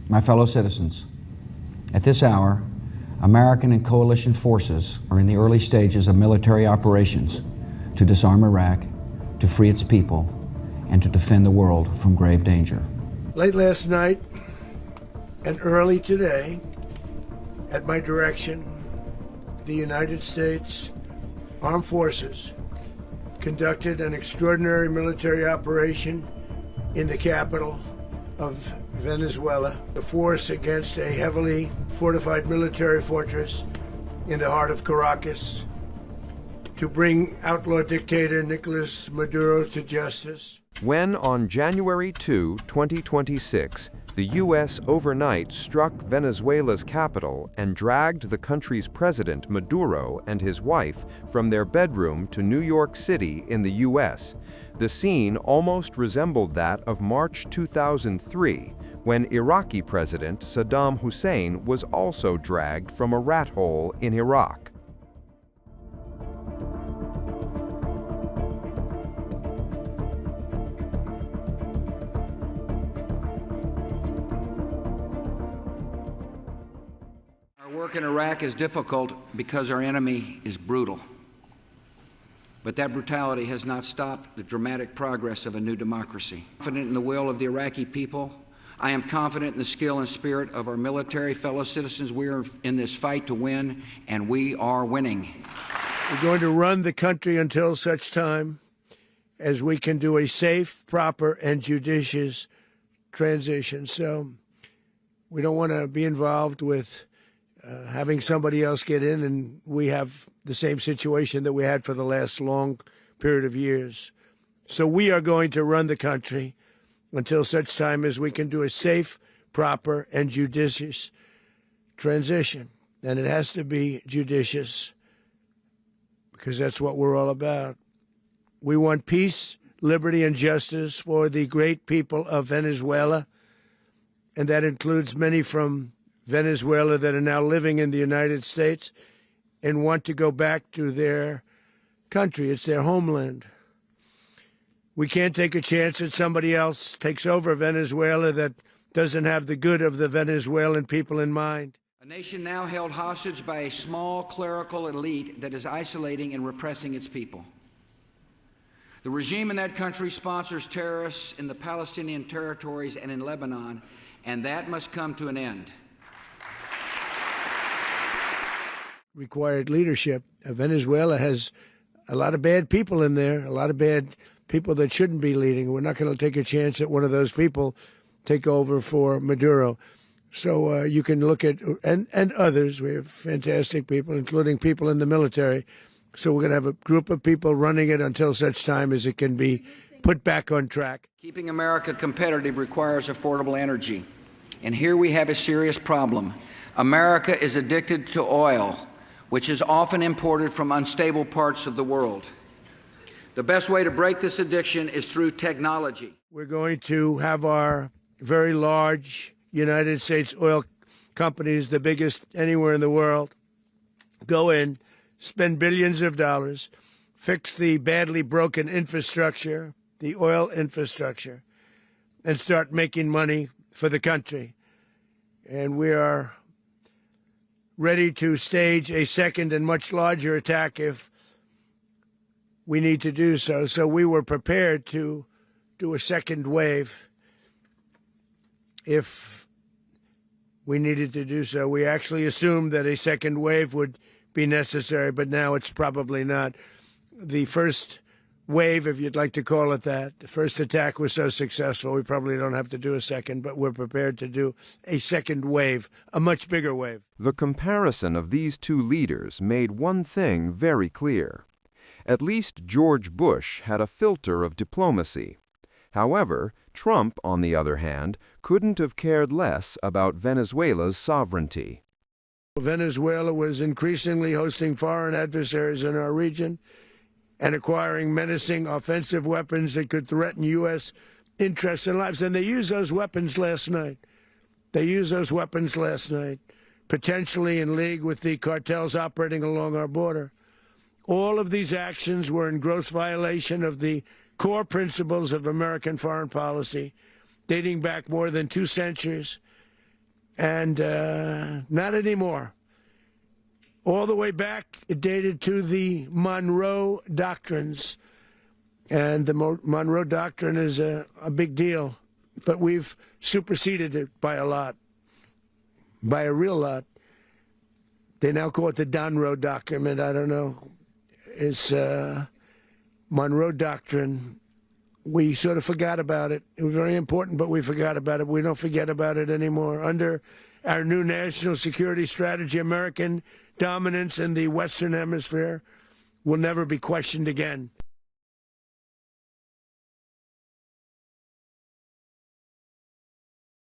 My fellow citizens, at this hour, American and coalition forces are in the early stages of military operations to disarm Iraq, to free its people, and to defend the world from grave danger. Late last night and early today, at my direction, the United States Armed Forces conducted an extraordinary military operation in the capital of Venezuela, the force against a heavily fortified military fortress in the heart of Caracas, to bring outlaw dictator Nicolás Maduro to justice. When on January 2, 2026, the U.S. overnight struck Venezuela's capital and dragged the country's president, Maduro, and his wife from their bedroom to New York City in the U.S., the scene almost resembled that of March 2003, when Iraqi President Saddam Hussein was also dragged from a rat hole in Iraq. Our work in Iraq is difficult because our enemy is brutal. But that brutality has not stopped the dramatic progress of a new democracy. Confident in the will of the Iraqi people, I am confident in the skill and spirit of our military fellow citizens. We are in this fight to win, and we are winning. We're going to run the country until such time as we can do a safe, proper, and judicious transition. So we don't want to be involved with having somebody else get in, and we have the same situation that we had for the last long period of years. So we are going to run the country until such time as we can do a safe, proper, and judicious transition. And it has to be judicious because that's what we're all about. We want peace, liberty, and justice for the great people of Venezuela, and that includes many from Venezuela that are now living in the United States and want to go back to their country. It's their homeland. We can't take a chance that somebody else takes over Venezuela that doesn't have the good of the Venezuelan people in mind. A nation now held hostage by a small clerical elite that is isolating and repressing its people. The regime in that country sponsors terrorists in the Palestinian territories and in Lebanon, and that must come to an end. Required leadership. Venezuela has a lot of bad people in there, a lot of bad people that shouldn't be leading. We're not going to take a chance that one of those people take over for Maduro. So you can look at, and others, we have fantastic people, including people in the military. So we're going to have a group of people running it until such time as it can be put back on track. Keeping America competitive requires affordable energy. And here we have a serious problem. America is addicted to oil, which is often imported from unstable parts of the world. The best way to break this addiction is through technology. We're going to have our very large United States oil companies, the biggest anywhere in the world, go in, spend billions of dollars, fix the badly broken infrastructure, the oil infrastructure, and start making money for the country. And we are ready to stage a second and much larger attack if we need to do so. So we were prepared to do a second wave if we needed to do so. We actually assumed that a second wave would be necessary, but now it's probably not. The first wave, if you'd like to call it that, the first attack was so successful, we probably don't have to do a second, but we're prepared to do a second wave, a much bigger wave. The comparison of these two leaders made one thing very clear. At least George Bush had a filter of diplomacy. However, Trump, on the other hand, couldn't have cared less about Venezuela's sovereignty. Venezuela was increasingly hosting foreign adversaries in our region and acquiring menacing offensive weapons that could threaten U.S. interests and lives. And they used those weapons last night. Potentially in league with the cartels operating along our border. All of these actions were in gross violation of the core principles of American foreign policy, dating back more than 2 centuries, And not anymore. All the way back, it dated to the Monroe Doctrines. And the Monroe Doctrine is a big deal. But we've superseded it by a lot, by a real lot. They now call it the Monroe Document. I don't know. It's Monroe Doctrine. We sort of forgot about it. It was very important, but we forgot about it. We don't forget about it anymore. Under our new national security strategy, American dominance in the Western Hemisphere will never be questioned again.